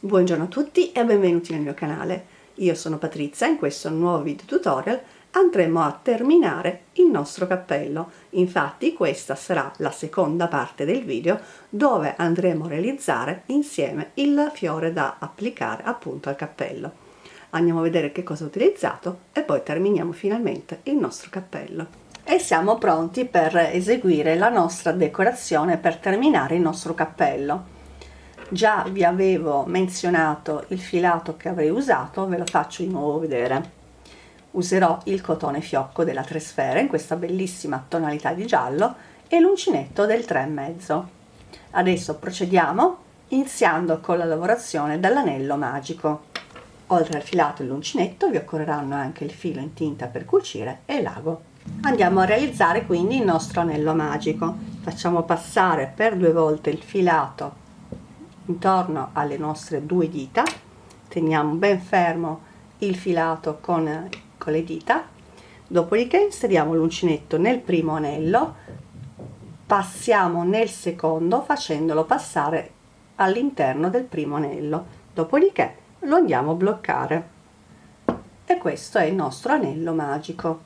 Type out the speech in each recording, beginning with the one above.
Buongiorno a tutti e benvenuti nel mio canale. Io sono Patrizia e in questo nuovo video tutorial andremo a terminare il nostro cappello. Infatti questa sarà la seconda parte del video dove andremo a realizzare insieme il fiore da applicare appunto al cappello. Andiamo a vedere che cosa ho utilizzato e poi terminiamo finalmente il nostro cappello. E siamo pronti per eseguire la nostra decorazione per terminare il nostro cappello. Già vi avevo menzionato il filato che avrei usato, ve lo faccio di nuovo vedere. Userò il cotone fiocco della Tre Sfere in questa bellissima tonalità di giallo e l'uncinetto del 3,5. Adesso procediamo iniziando con la lavorazione dell'anello magico. Oltre al filato e l'uncinetto vi occorreranno anche il filo in tinta per cucire e l'ago. Andiamo a realizzare quindi il nostro anello magico. Facciamo passare per 2 volte il filato intorno alle nostre 2 dita, teniamo ben fermo il filato con le dita, dopodiché inseriamo l'uncinetto nel primo anello, passiamo nel secondo facendolo passare all'interno del primo anello, dopodiché lo andiamo a bloccare e questo è il nostro anello magico.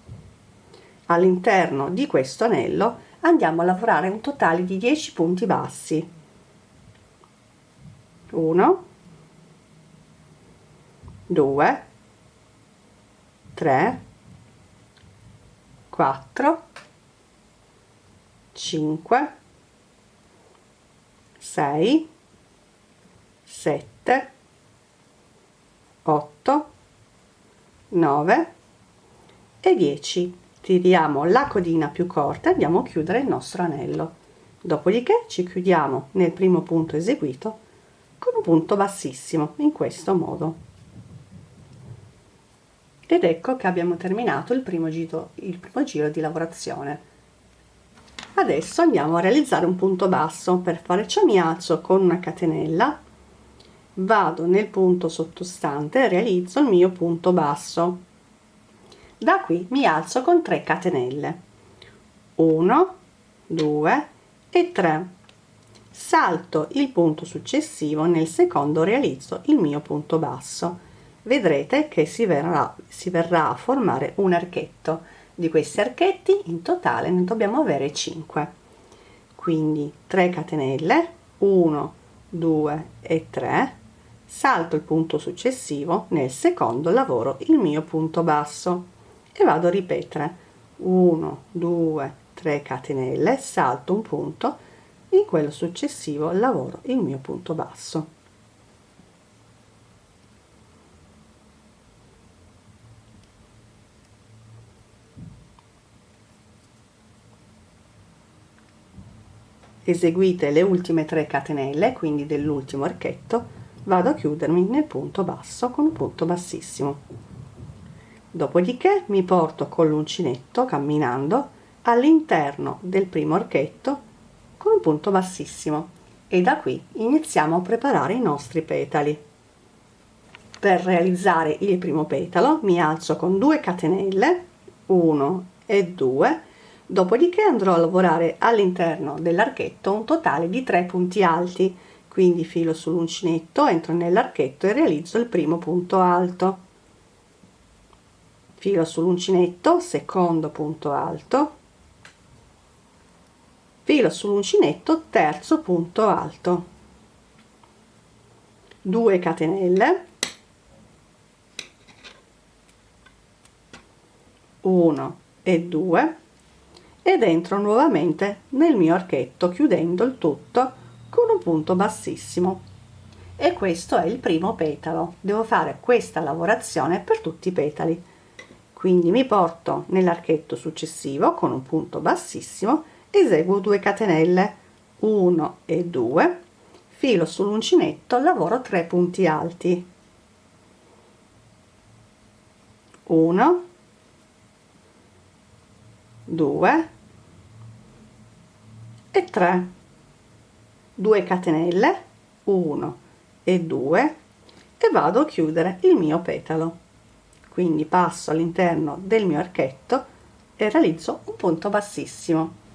All'interno di questo anello andiamo a lavorare un totale di 10 punti bassi. 1, 2, 3, 4, 5, 6, 7, 8, 9 e 10. Tiriamo la codina più corta e andiamo a chiudere il nostro anello. Dopodiché ci chiudiamo nel primo punto eseguito con un punto bassissimo, in questo modo. Ed ecco che abbiamo terminato il primo giro di lavorazione. Adesso andiamo a realizzare un punto basso. Per fare ciò mi alzo con una catenella, vado nel punto sottostante e realizzo il mio punto basso. Da qui mi alzo con 3 catenelle, 1, 2 e 3. Salto il punto successivo, nel secondo realizzo il mio punto basso. Vedrete che si verrà a formare un archetto. Di questi archetti in totale ne dobbiamo avere 5. Quindi 3 catenelle, 1, 2 e 3, salto il punto successivo, nel secondo lavoro il mio punto basso e vado a ripetere 1, 2, 3 catenelle, salto un punto, in quello successivo lavoro il mio punto basso. Eseguite le ultime 3 catenelle, quindi dell'ultimo archetto, vado a chiudermi nel punto basso con un punto bassissimo. Dopodiché mi porto con l'uncinetto camminando all'interno del primo archetto con un punto bassissimo e da qui iniziamo a preparare i nostri petali. Per realizzare il primo petalo mi alzo con 2 catenelle, 1 e 2, dopodiché andrò a lavorare all'interno dell'archetto un totale di 3 punti alti, quindi filo sull'uncinetto, entro nell'archetto e realizzo il primo punto alto, filo sull'uncinetto, secondo punto alto, filo sull'uncinetto, terzo punto alto, 2 catenelle, 1 e 2 ed entro nuovamente nel mio archetto chiudendo il tutto con un punto bassissimo. E questo è il primo petalo. Devo fare questa lavorazione per tutti i petali, quindi mi porto nell'archetto successivo con un punto bassissimo, eseguo 2 catenelle, 1 e 2, filo sull'uncinetto, lavoro 3 punti alti, 1, 2 e 3, 2 catenelle, 1 e 2 e vado a chiudere il mio petalo. Quindi passo all'interno del mio archetto e realizzo un punto bassissimo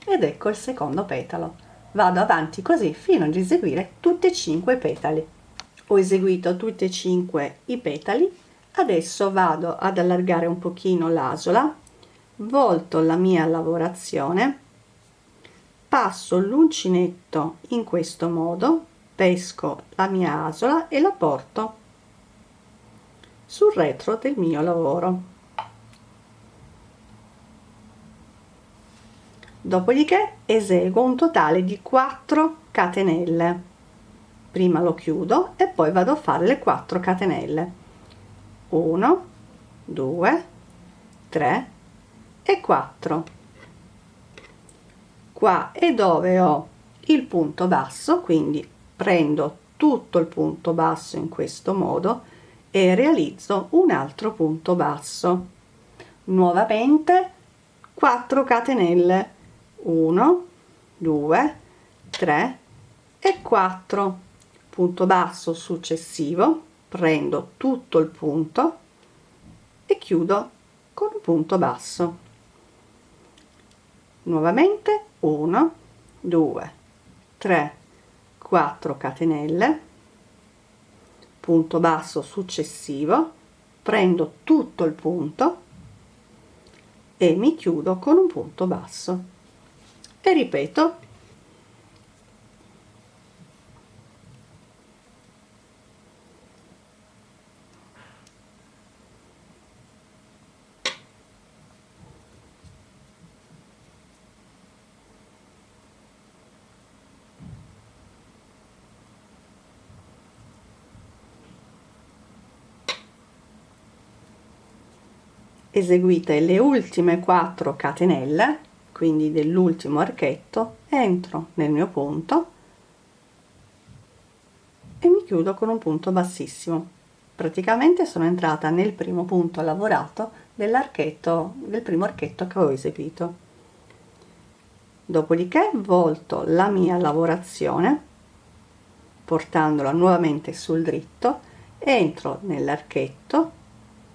ed ecco il secondo petalo. Vado avanti così fino ad eseguire tutti e 5 i petali. Ho eseguito tutti e 5 i petali, adesso vado ad allargare un pochino l'asola, volto la mia lavorazione, passo l'uncinetto in questo modo, pesco la mia asola e la porto sul retro del mio lavoro. Dopodiché eseguo un totale di 4 catenelle. Prima lo chiudo e poi vado a fare le 4 catenelle. 1, 2, 3 e 4. Qua è dove ho il punto basso, quindi prendo tutto il punto basso in questo modo e realizzo un altro punto basso. Nuovamente 4 catenelle, 1, 2, 3 e 4. Punto basso successivo, prendo tutto il punto e chiudo con un punto basso. Nuovamente 1, 2, 3, 4 catenelle, punto basso successivo, prendo tutto il punto e mi chiudo con un punto basso e ripeto. Eseguite le ultime 4 catenelle, quindi dell'ultimo archetto, entro nel mio punto e mi chiudo con un punto bassissimo. Praticamente sono entrata nel primo punto lavorato dell'archetto, del primo archetto che ho eseguito. Dopodiché volto la mia lavorazione portandola nuovamente sul dritto, entro nell'archetto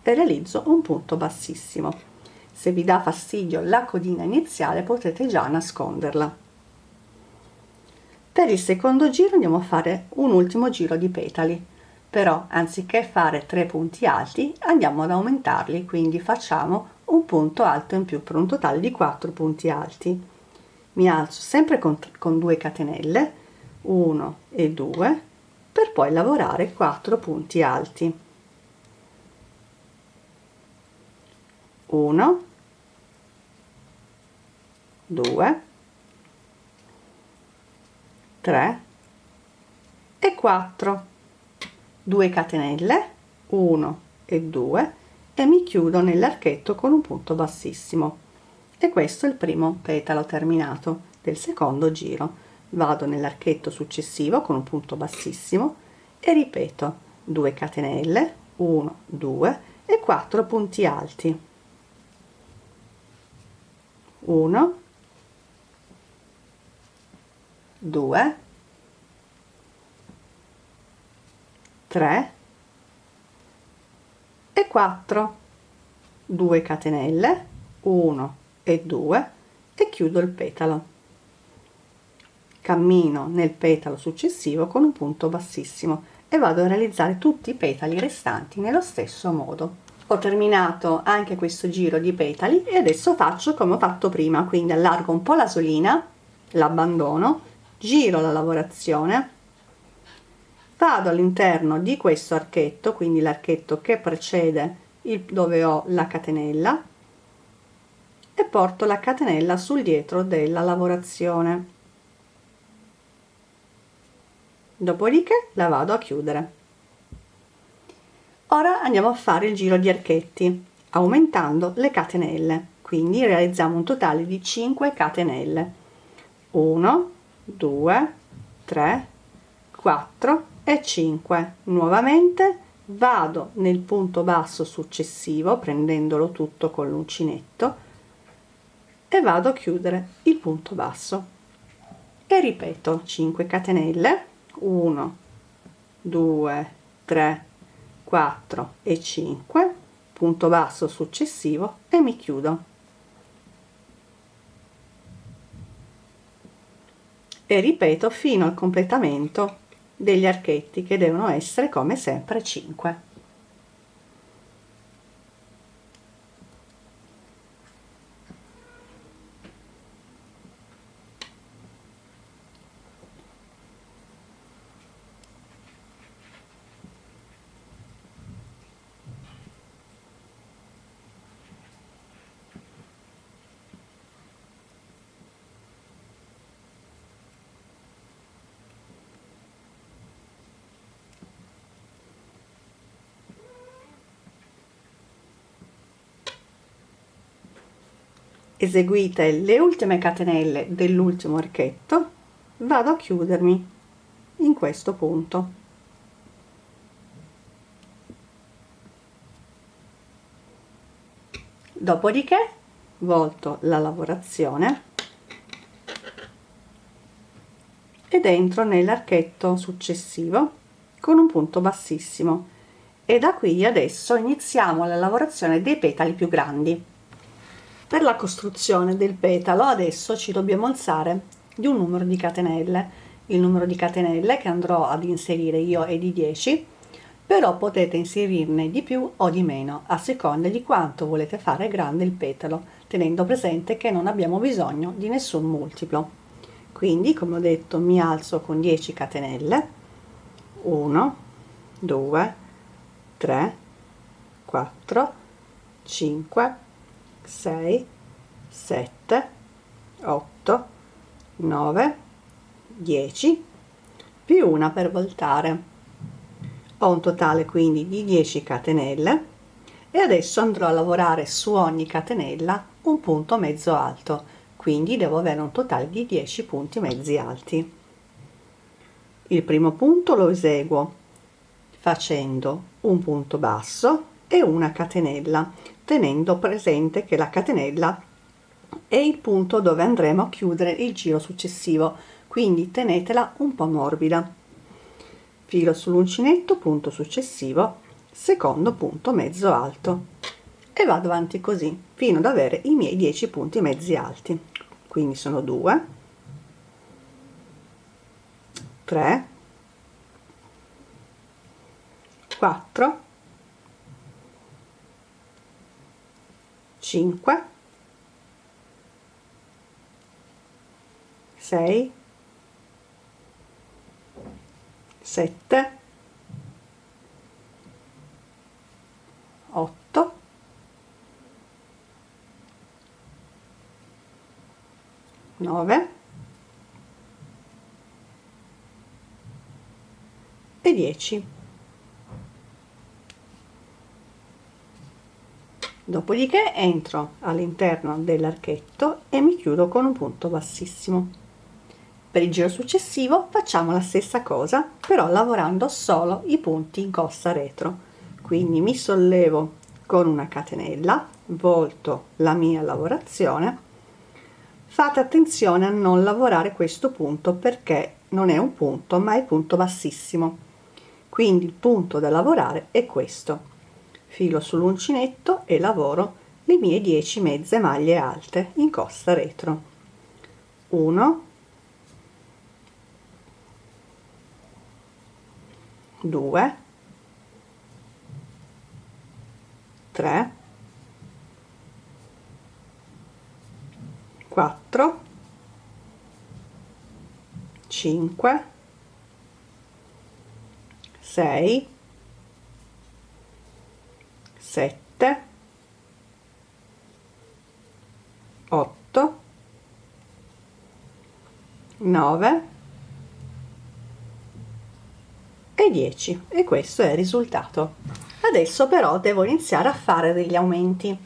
e realizzo un punto bassissimo. Se vi dà fastidio la codina iniziale potete già nasconderla. Per il secondo giro andiamo a fare un ultimo giro di petali, però anziché fare 3 punti alti andiamo ad aumentarli, quindi facciamo un punto alto in più per un totale di 4 punti alti. Mi alzo sempre con 2 catenelle, 1 e 2, per poi lavorare 4 punti alti. 1, 2, 3 e 4, 2 catenelle, 1 e 2 e mi chiudo nell'archetto con un punto bassissimo. E questo è il primo petalo terminato del secondo giro. Vado nell'archetto successivo con un punto bassissimo e ripeto 2 catenelle, 1, 2 e 4 punti alti. 1, 2, 3 e 4, 2 catenelle, 1 e 2 e chiudo il petalo. Cammino nel petalo successivo con un punto bassissimo e vado a realizzare tutti i petali restanti nello stesso modo. Ho terminato anche questo giro di petali e adesso faccio come ho fatto prima, quindi allargo un po' la solina, l'abbandono, giro la lavorazione, vado all'interno di questo archetto, quindi l'archetto che precede dove ho la catenella, e porto la catenella sul dietro della lavorazione. Dopodiché la vado a chiudere. Ora andiamo a fare il giro di archetti aumentando le catenelle, quindi realizziamo un totale di 5 catenelle. 1, 2, 3, 4 e 5. Nuovamente vado nel punto basso successivo prendendolo tutto con l'uncinetto e vado a chiudere il punto basso e ripeto 5 catenelle, 1, 2, 3, 4 e 5, punto basso successivo e mi chiudo e ripeto fino al completamento degli archetti, che devono essere come sempre 5. Eseguite le ultime catenelle dell'ultimo archetto, vado a chiudermi in questo punto. Dopodiché volto la lavorazione ed entro nell'archetto successivo con un punto bassissimo, e da qui adesso iniziamo la lavorazione dei petali più grandi. Per la costruzione del petalo adesso ci dobbiamo alzare di un numero di catenelle. Il numero di catenelle che andrò ad inserire io è di 10, però potete inserirne di più o di meno a seconda di quanto volete fare grande il petalo, tenendo presente che non abbiamo bisogno di nessun multiplo. Quindi, come ho detto, mi alzo con 10 catenelle, 1, 2, 3, 4, 5, 6, 7, 8, 9, 10, più una per voltare. Ho un totale quindi di 10 catenelle e adesso andrò a lavorare su ogni catenella un punto mezzo alto, quindi devo avere un totale di 10 punti mezzi alti. Il primo punto lo eseguo facendo un punto basso e una catenella, tenendo presente che la catenella è il punto dove andremo a chiudere il giro successivo, quindi tenetela un po' morbida. Filo sull'uncinetto, punto successivo, secondo punto mezzo alto, e vado avanti così fino ad avere i miei 10 punti mezzi alti. Quindi sono 2, 3, 4, 5, 6, 7, 8, 9 e 10. Dopodiché entro all'interno dell'archetto e mi chiudo con un punto bassissimo. Per il giro successivo facciamo la stessa cosa, però lavorando solo i punti in costa retro. Quindi mi sollevo con una catenella, volto la mia lavorazione. Fate attenzione a non lavorare questo punto perché non è un punto ma è punto bassissimo, quindi il punto da lavorare è questo. Filo sull'uncinetto e lavoro le mie 10 mezze maglie alte in costa retro. 1, 2, 3, 4, 5, 6, 7, 8, 9 e 10, e questo è il risultato. Adesso però devo iniziare a fare degli aumenti,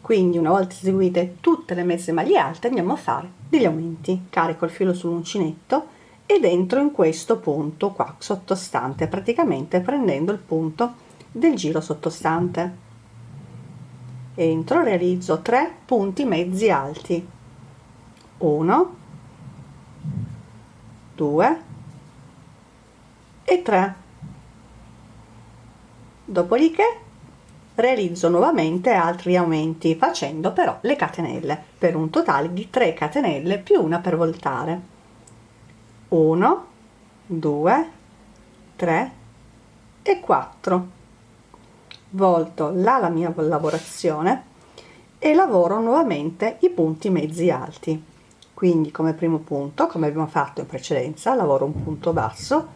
quindi una volta eseguite tutte le mezze maglie alte andiamo a fare degli aumenti. Carico il filo sull'uncinetto ed entro in questo punto qua sottostante, praticamente prendendo il punto del giro sottostante. Entro, realizzo 3 punti mezzi alti, 1, 2 e 3. Dopodiché realizzo nuovamente altri aumenti facendo però le catenelle per un totale di 3 catenelle più una per voltare. 1, 2, 3 e 4. Volto la mia lavorazione e lavoro nuovamente i punti mezzi alti. Quindi come primo punto, come abbiamo fatto in precedenza, lavoro un punto basso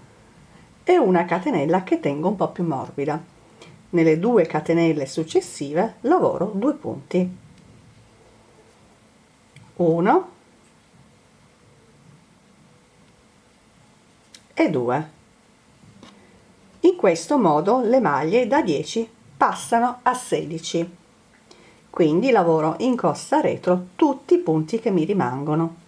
e una catenella che tengo un po' più morbida. Nelle 2 catenelle successive lavoro 2 punti, 1 e 2. In questo modo le maglie da 10 passano a 16. Quindi lavoro in costa retro tutti i punti che mi rimangono.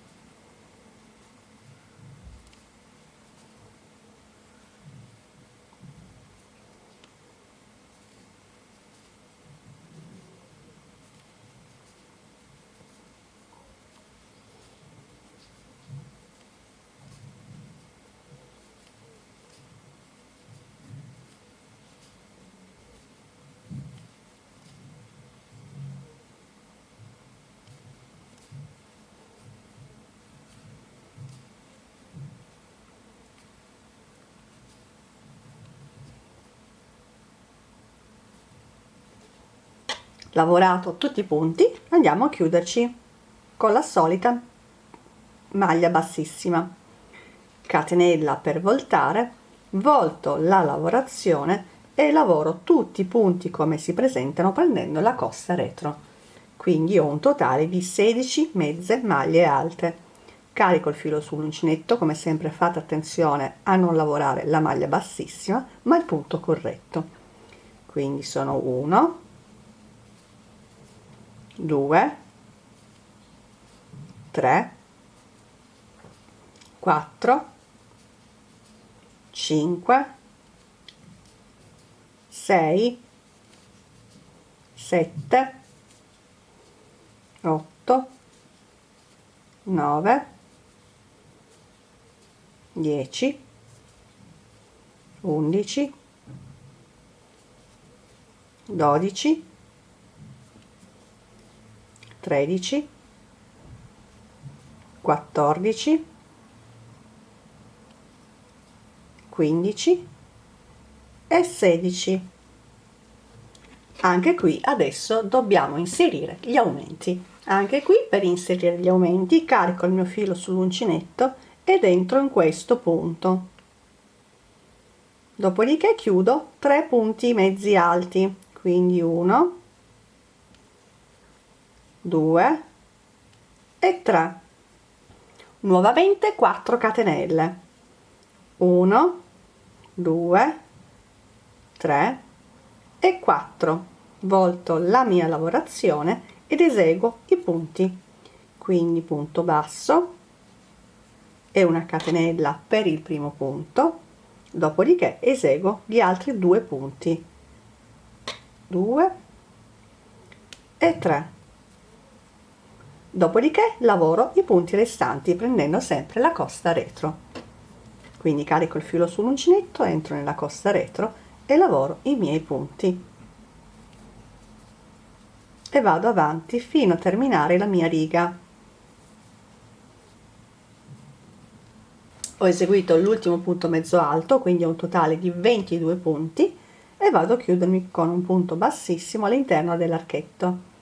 Lavorato tutti i punti, andiamo a chiuderci con la solita maglia bassissima, catenella per voltare, volto la lavorazione e lavoro tutti i punti come si presentano prendendo la costa retro. Quindi ho un totale di 16 mezze maglie alte. Carico il filo sull'uncinetto, come sempre fate attenzione a non lavorare la maglia bassissima ma il punto corretto. Quindi sono 1, 2, 3, 4, 5, 6, 7, 8, 9, 10, 11, 12, 13, 14, 15 e 16. Anche qui adesso dobbiamo inserire gli aumenti. Anche qui per inserire gli aumenti carico il mio filo sull'uncinetto ed entro in questo punto. Dopodiché chiudo 3 punti mezzi alti, quindi 1, 2 e 3. Nuovamente 4 catenelle, 1, 2, 3 e 4. Volto la mia lavorazione ed eseguo i punti, quindi punto basso e una catenella per il primo punto, dopodiché eseguo gli altri 2 punti, 2 e 3. Dopodiché lavoro i punti restanti prendendo sempre la costa retro. Quindi carico il filo sull'uncinetto, entro nella costa retro e lavoro i miei punti e vado avanti fino a terminare la mia riga. Ho eseguito l'ultimo punto mezzo alto, quindi ho un totale di 22 punti e vado a chiudermi con un punto bassissimo all'interno dell'archetto.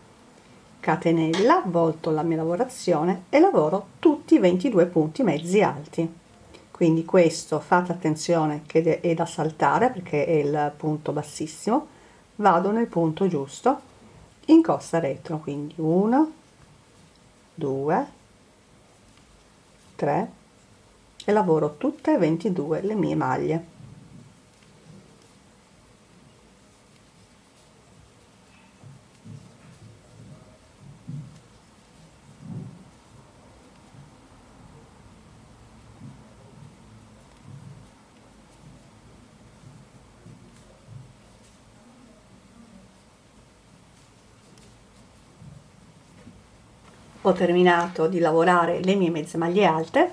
Catenella, volto la mia lavorazione e lavoro tutti i 22 punti mezzi alti. Quindi questo fate attenzione che è da saltare perché è il punto bassissimo, vado nel punto giusto in costa retro, quindi 1, 2, 3 e lavoro tutte e 22 le mie maglie. Ho terminato di lavorare le mie mezze maglie alte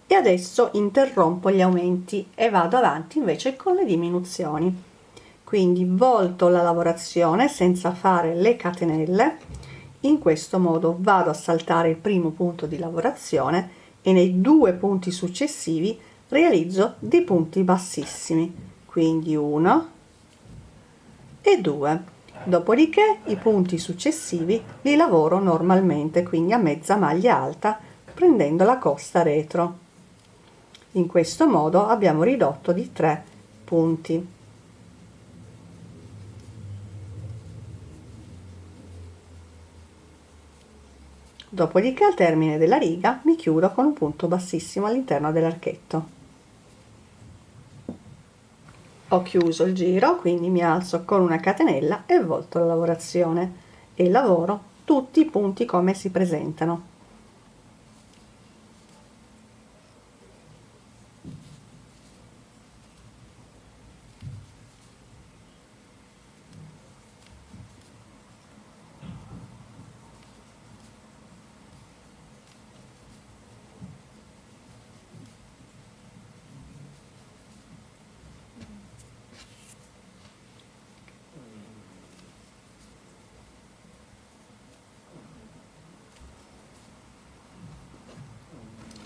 e adesso interrompo gli aumenti e vado avanti invece con le diminuzioni. Quindi volto la lavorazione senza fare le catenelle, in questo modo vado a saltare il primo punto di lavorazione e nei 2 punti successivi realizzo dei punti bassissimi, quindi 1 e 2. Dopodiché i punti successivi li lavoro normalmente, quindi a mezza maglia alta, prendendo la costa retro. In questo modo abbiamo ridotto di 3 punti. Dopodiché al termine della riga mi chiudo con un punto bassissimo all'interno dell'archetto. Ho chiuso il giro, quindi mi alzo con una catenella e volto la lavorazione e lavoro tutti i punti come si presentano.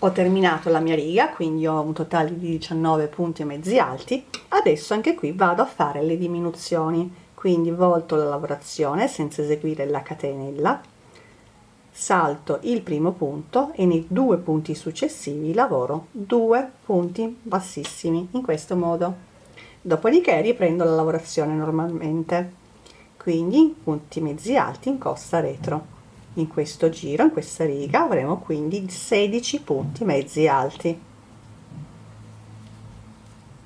Ho terminato la mia riga, quindi ho un totale di 19 punti e mezzi alti. Adesso anche qui vado a fare le diminuzioni, quindi volto la lavorazione senza eseguire la catenella, salto il primo punto e nei 2 punti successivi lavoro 2 punti bassissimi in questo modo. Dopodiché riprendo la lavorazione normalmente, quindi punti mezzi alti in costa retro. In questo giro, in questa riga, avremo quindi 16 punti mezzi alti.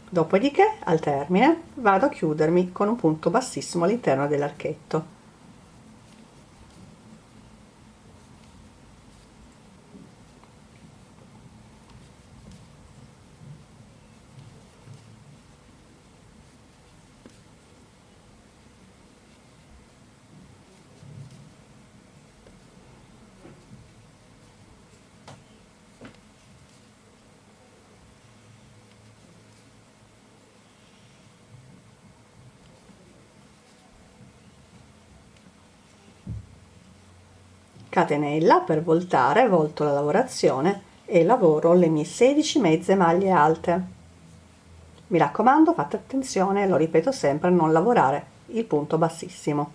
Dopodiché, al termine, vado a chiudermi con un punto bassissimo all'interno dell'archetto. Catenella per voltare, volto la lavorazione e lavoro le mie 16 mezze maglie alte. Mi raccomando, fate attenzione, lo ripeto sempre, a non lavorare il punto bassissimo.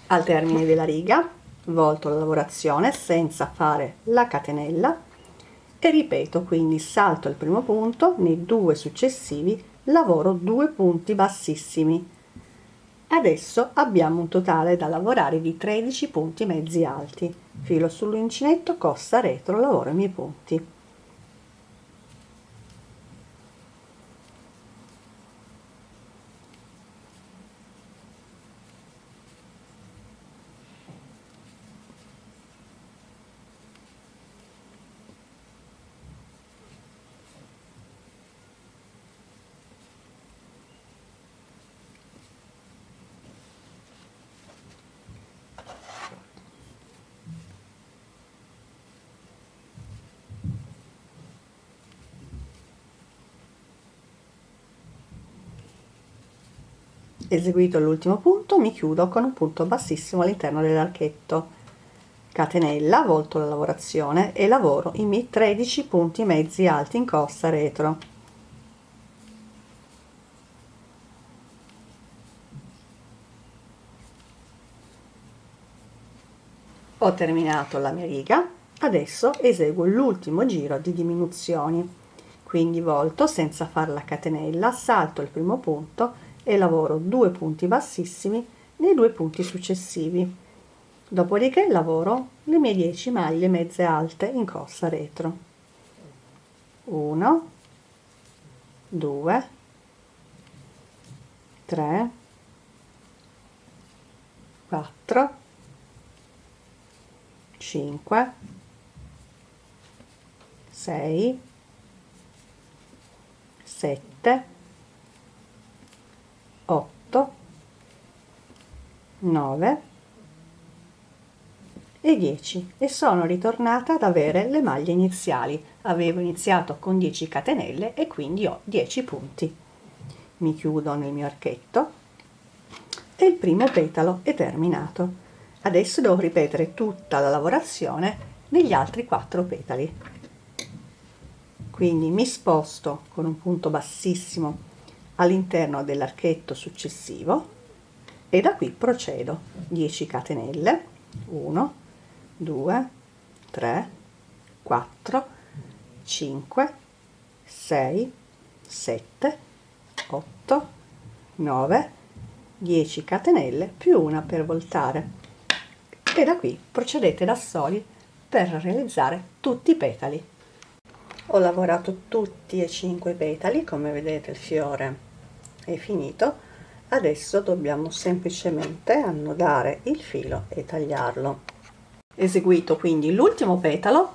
Al termine della riga volto la lavorazione senza fare la catenella e ripeto, quindi salto il primo punto, nei 2 successivi lavoro 2 punti bassissimi. Adesso abbiamo un totale da lavorare di 13 punti mezzi alti. Filo sull'uncinetto, costa retro, lavoro i miei punti. Eseguito l'ultimo punto, mi chiudo con un punto bassissimo all'interno dell'archetto. Catenella, volto la lavorazione e lavoro i miei 13 punti mezzi alti in costa retro. Ho terminato la mia riga, adesso eseguo l'ultimo giro di diminuzioni, quindi volto senza fare la catenella, salto il primo punto e lavoro 2 punti bassissimi nei 2 punti successivi. Dopodiché lavoro le mie 10 maglie mezze alte in costa retro. 1, 2, 3, 4, 5, 6, 7, 8, 9 e 10 e sono ritornata ad avere le maglie iniziali. Avevo iniziato con 10 catenelle e quindi ho 10 punti. mi chiudo nel mio archetto e il primo petalo è terminato. Adesso devo ripetere tutta la lavorazione negli altri 4 petali. Quindi mi sposto con un punto bassissimo all'interno dell'archetto successivo e da qui procedo 10 catenelle, 1, 2, 3, 4, 5, 6, 7, 8, 9, 10 catenelle più una per voltare e da qui procedete da soli per realizzare tutti i petali. Ho lavorato tutti e 5 petali, come vedete il fiore è finito. Adesso dobbiamo semplicemente annodare il filo e tagliarlo. Eseguito quindi l'ultimo petalo,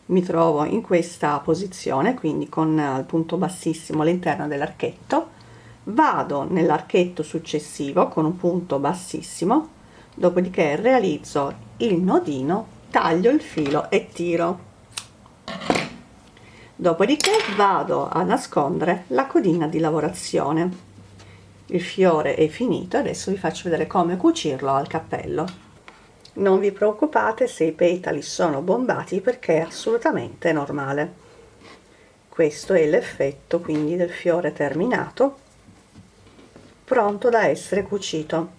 mi trovo in questa posizione, quindi con il punto bassissimo all'interno dell'archetto, vado nell'archetto successivo con un punto bassissimo, dopodiché realizzo il nodino, taglio il filo e tiro. Dopodiché vado a nascondere la codina di lavorazione. Il fiore è finito, adesso vi faccio vedere come cucirlo al cappello. Non vi preoccupate se i petali sono bombati perché è assolutamente normale. Questo è l'effetto quindi del fiore terminato, pronto da essere cucito.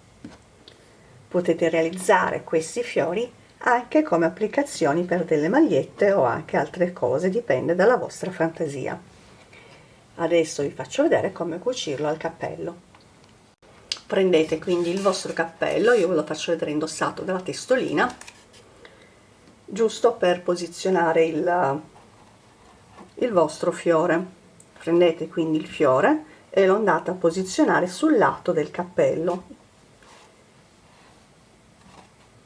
Potete realizzare questi fiori anche come applicazioni per delle magliette o anche altre cose, dipende dalla vostra fantasia. Adesso vi faccio vedere come cucirlo al cappello. Prendete quindi il vostro cappello, io ve lo faccio vedere indossato dalla testolina, giusto per posizionare il vostro fiore. Prendete quindi il fiore e lo andate a posizionare sul lato del cappello,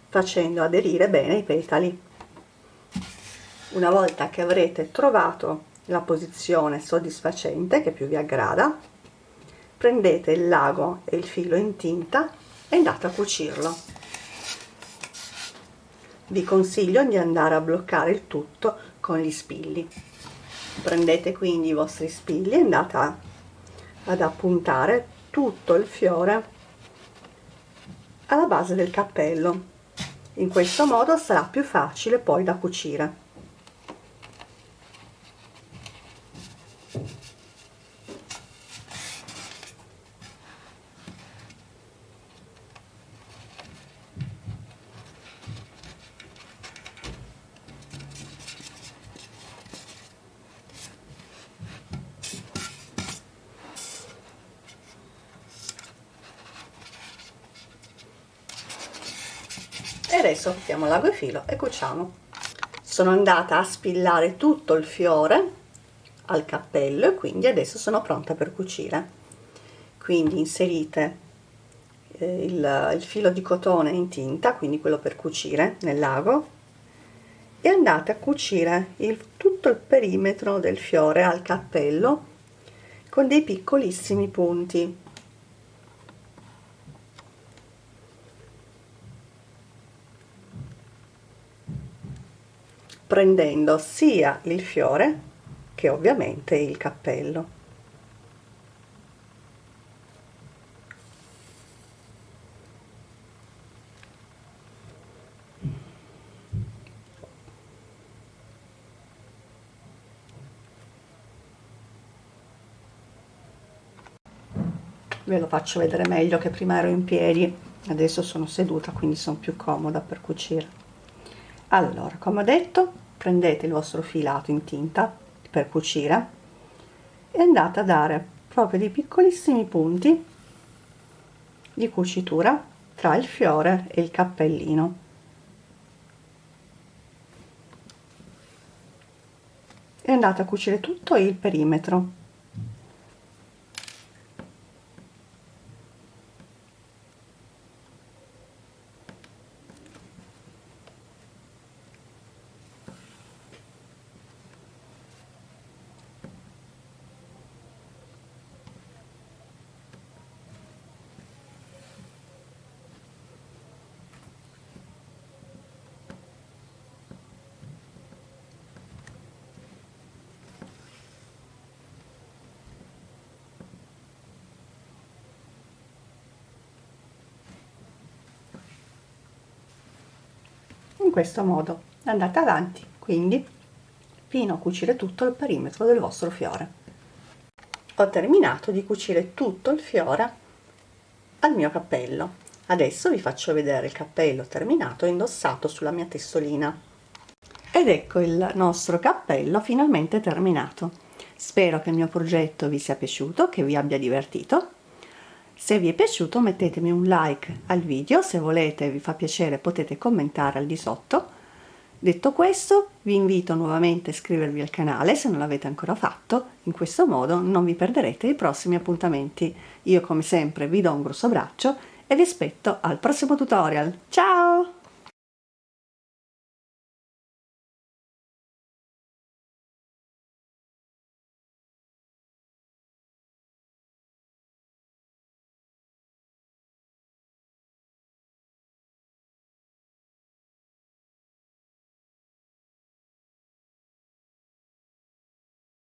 facendo aderire bene i petali. Una volta che avrete trovato la posizione soddisfacente, che più vi aggrada, prendete il lago e il filo in tinta e andate a cucirlo. Vi consiglio di andare a bloccare il tutto con gli spilli. Prendete quindi i vostri spilli e andate ad appuntare tutto il fiore alla base del cappello. In questo modo sarà più facile poi da cucire. E adesso mettiamo l'ago e filo e cuciamo. Sono andata a spillare tutto il fiore al cappello e quindi adesso sono pronta per cucire. Quindi inserite il filo di cotone in tinta, quindi quello per cucire nel lago, e andate a cucire tutto il perimetro del fiore al cappello con dei piccolissimi punti. Prendendo sia il fiore che ovviamente il cappello. Ve lo faccio vedere meglio che prima ero in piedi, adesso sono seduta, quindi sono più comoda per cucire. Allora, come ho detto, prendete il vostro filato in tinta per cucire e andate a dare proprio dei piccolissimi punti di cucitura tra il fiore e il cappellino. E andate a cucire tutto il perimetro. questo modo andate avanti quindi fino a cucire tutto il perimetro del vostro fiore. Ho terminato di cucire tutto il fiore al mio cappello. Adesso vi faccio vedere il cappello terminato e indossato sulla mia testolina. Ed ecco il nostro cappello finalmente terminato. Spero che il mio progetto vi sia piaciuto, che vi abbia divertito. Se vi è piaciuto mettetemi un like al video, se volete vi fa piacere potete commentare al di sotto. Detto questo, vi invito nuovamente a iscrivervi al canale se non l'avete ancora fatto, in questo modo non vi perderete i prossimi appuntamenti. Io come sempre vi do un grosso abbraccio e vi aspetto al prossimo tutorial. Ciao!